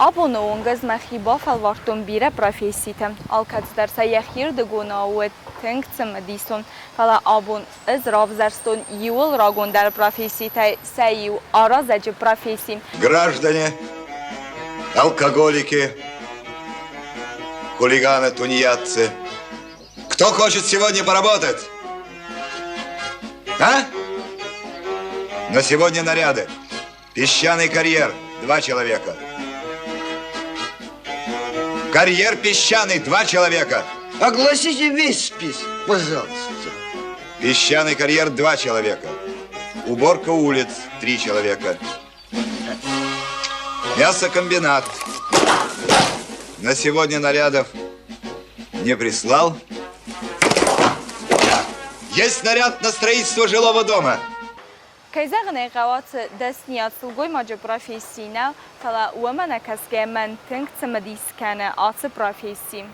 Abonowunuz məxiba falvartum birə profesitem. Alkac dersa yaxir de gonavet tengtsem dison. Fala abon iz ravzerstun yul ragon der profesite сею аразаджи профессий. Граждане, алкоголики, хулиганы, тунеядцы. Кто хочет сегодня поработать? А? На сегодня наряды. Песчаный карьер, 2 человека. Карьер песчаный, 2 человека. Огласите весь список, пожалуйста. Песчаный карьер, 2 человека. Уборка улиц, 3 человека. Мясокомбинат. На сегодня нарядов не прислал. Есть наряд на строительство жилого дома. Кайзагне гават десният сулгой маджа профессийна, фала уамана каске мен тengtsem diskane atı профессий.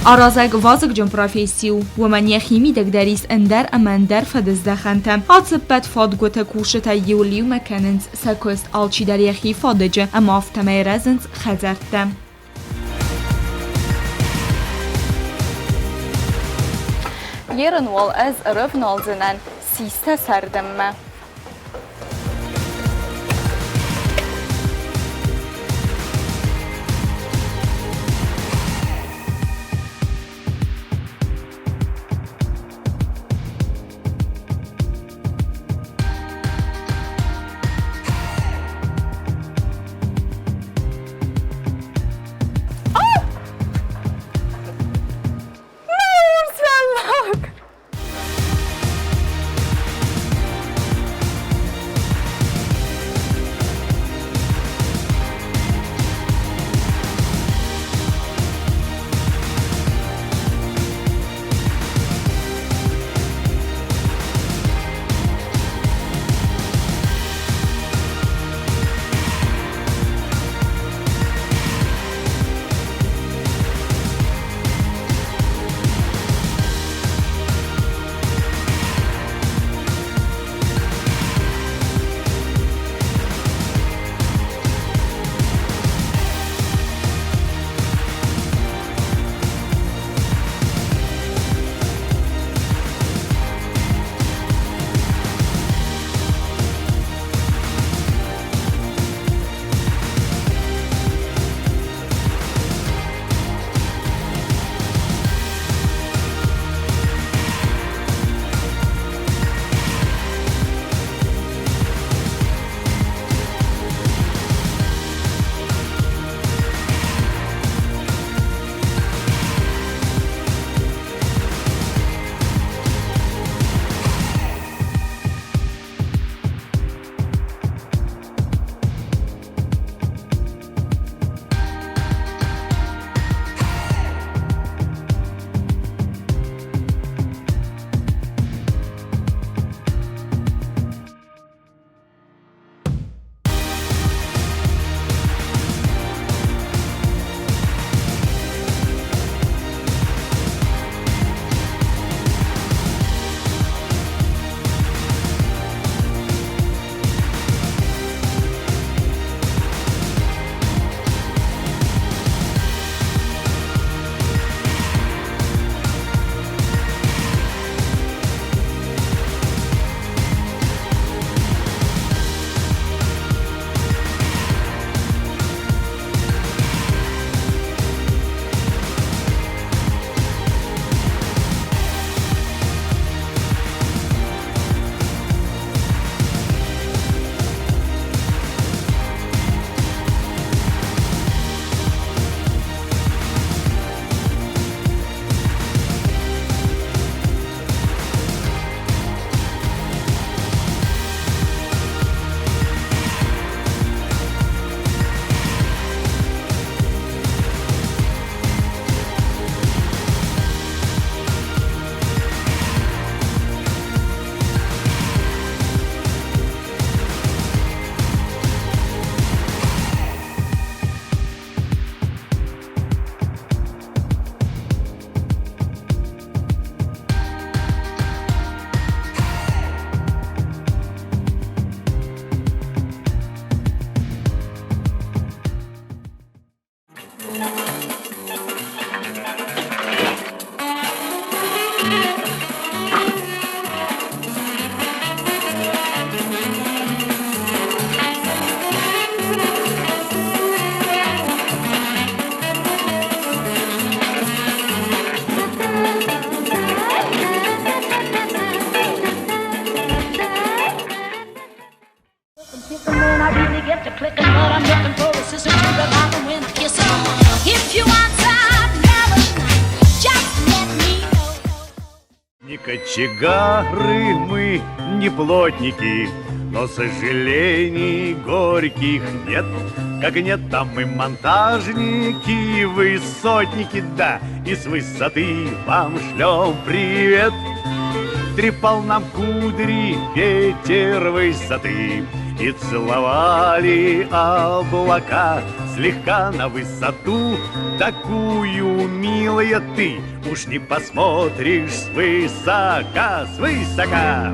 Arazag vazıqcın profesiyu و من یخیمی دگدریس اندر امندر فدزدخنتم عاطبت فادگوت کوشت یولیو مکننز سکوست آلچی در یخی فادجه اما افتمه رزنز خزرتم Yarın ol az rıvnalzınan siste serdim. If the moon, I really get to clicking, but I'm looking for a sister to revive them when I kiss her. If you want some melody, just let me know. Не кочегары мы, не плотники, но сожалений горьких нет. Как нет, там мы монтажники, высотники, да, и с высоты вам шлем привет. Трепал нам кудри ветер высоты, и целовали облака слегка на высоту. Такую, милая, ты уж не посмотришь свысока, свысока.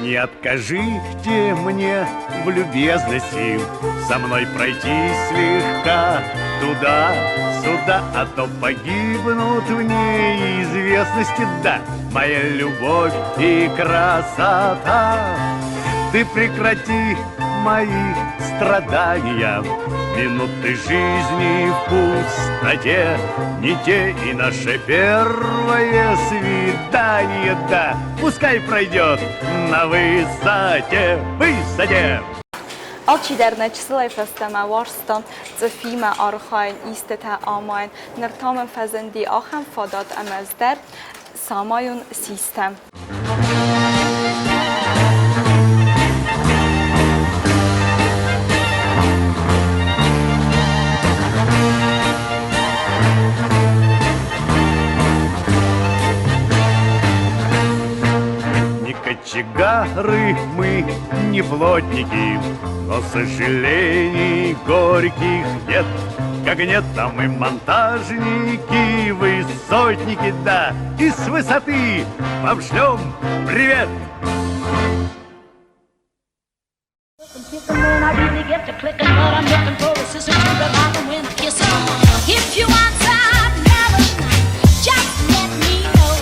Не откажите мне в любезности со мной пройти слегка туда-сюда, а то погибнут в неизвестности, да, моя любовь и красота. Ты прекрати мои страдания, минуты жизни в пустоте, не те и наше первое свидание, да, пускай пройдет на высоте, высоте. Alci der neçsılay festeme varstan zefime arxayn istete amayn nirtamın fezendi axem fadat emezder samayun sistem. Кочегары мы, не плотники, но сожалений горьких нет. Как нет, там мы монтажники, высотники, да, и с высоты вам шлем привет. If the moon, I really get to clicking, but I'm looking for a sister to revive them when I kiss her. If you want some melody, just let me know.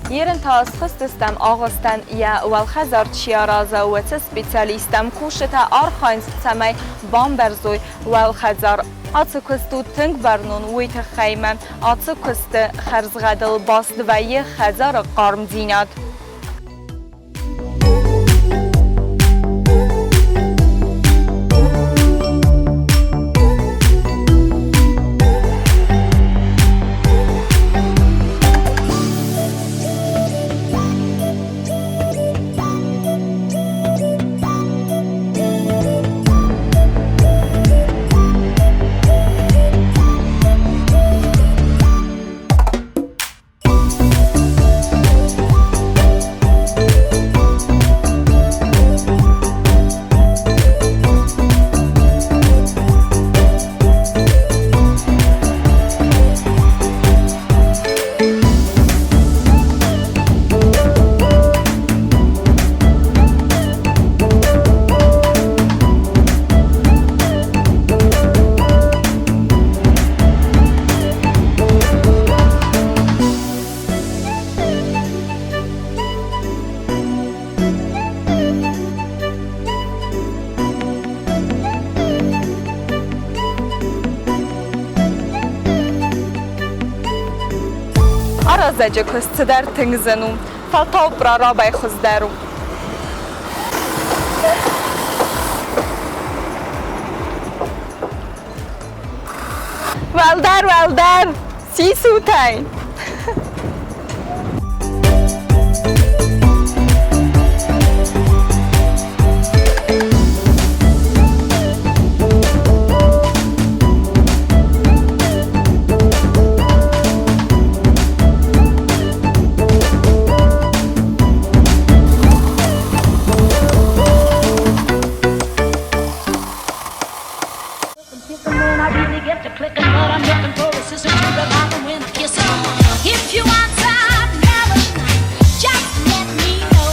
Ieren tas fastestem Augustan ja والخزار چیارازا و سپیціالیستم کوشتا آرخاینز سمی بامبرزوی والخزار آتسکستو تنگ برنون ویت خیمه آتسکست خرزغدل باست و یه خزار قارم زیناد. Arazece kosteder tengzenu, falta pra rabay khuzderu. Welder, si sutain. If you want some melody, just let me know.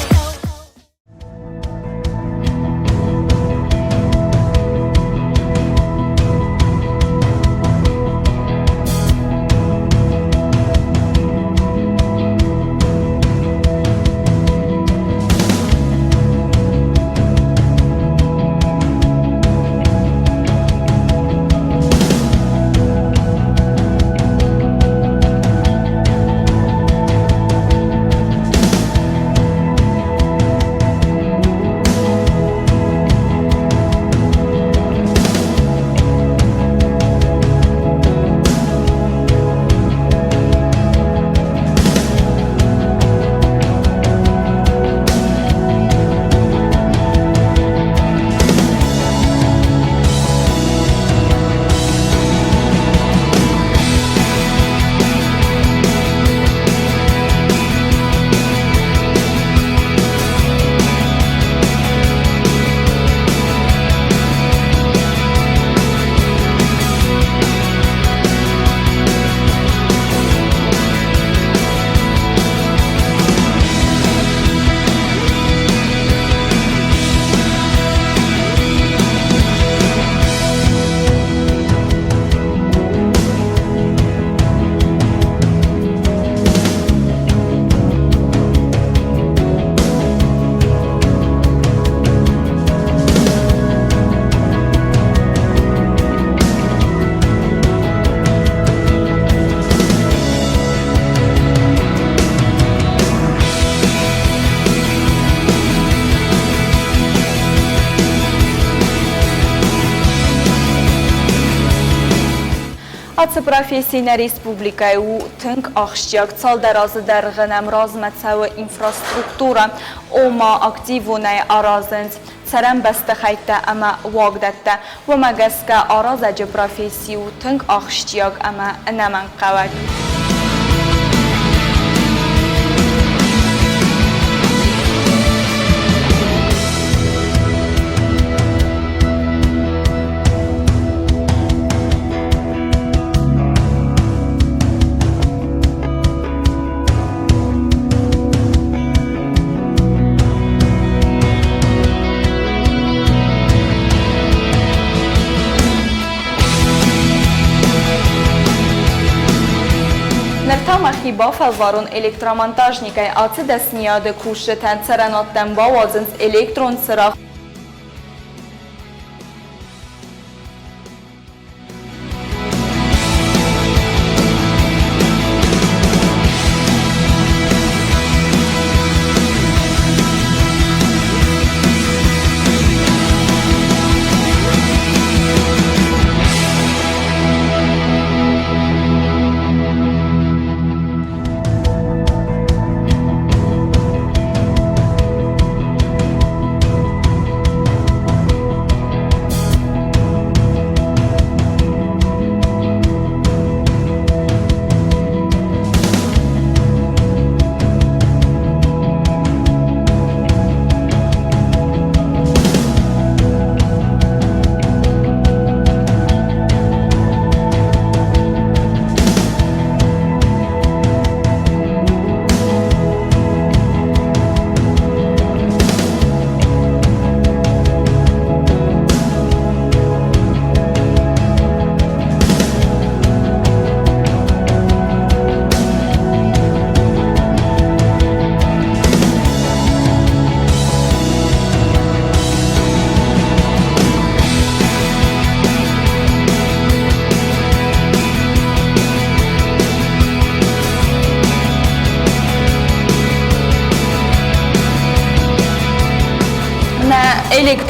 Ați profesiile Republicai u tânk axtiak cal derazı derginem razmetsev infrastruktura oma aktivunay arazens serem beste xayte ama wagdette و مگسکه آرازج profesi u tânk axtiak ama nemen qavak. yexi ba felvarun elektromontajnikay atı desniyade kuşreten serenattan bavazınız elektron sıra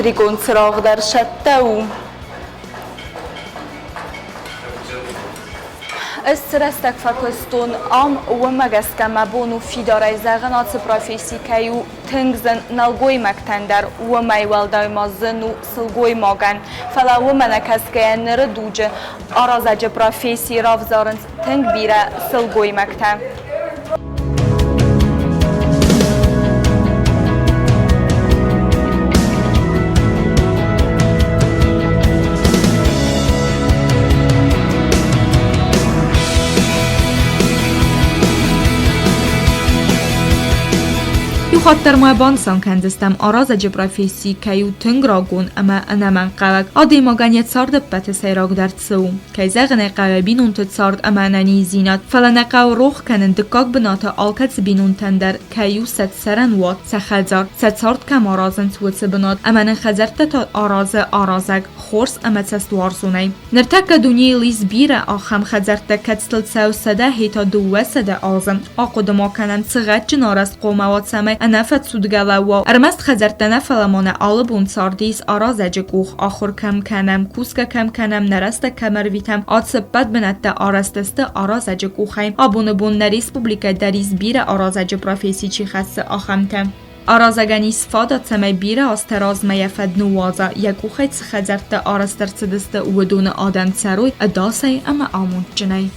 elektrikon sırağı der şattau. استرستك فكستون ام ومجس كما بونو في داري زغنات بروفيسي كيو تنجزن نلقوي مكتندر وما يوالداي مازنو سلقوي ماغن فلا ومنا كسكيان نردوجه ارازج بروفيسي رافزارنس تنج بيرا سلقوي مكتن خاطر ما بانسان کندستم آرازج پروفیسی کیو تنگ راگون اما انا من قلق آدی ماگنیت سارد بات سیراغ در تسو کی زغن قلبینون تسارد اما ننی زینات فلا نقاو روخ کنن دکاک بنات آلکت بینون تندر کیو ست سرن وات سخلزار ست سارد کم آرازن سوت بنات اما نخزرت تا آرازگ خورس اما تست وارزونی نرتک دنیای لیز بیره آخم خزرت کتستل سو سده هیتا دوه سده آزم آقود ما کنن سغت جنارست قوموات سمی نفت سودگلوا ارمست خزرتنه فلمانه آلبون ساردیس آرازج گوخ آخر کم کنم کوسک کم کنم نرست کمر ویتم آتسبت بنت آرستست آرازج گوخیم آبون بون ریسپوبلیک دریز بیر آرازج پروفیسی چی خاص آخمتم آرازگانی سفادت سمی بیر آستراز میفد نوازا یکوخیت خزرت آرستر سدست و دون آدم سروی اداسی اما آمون جنی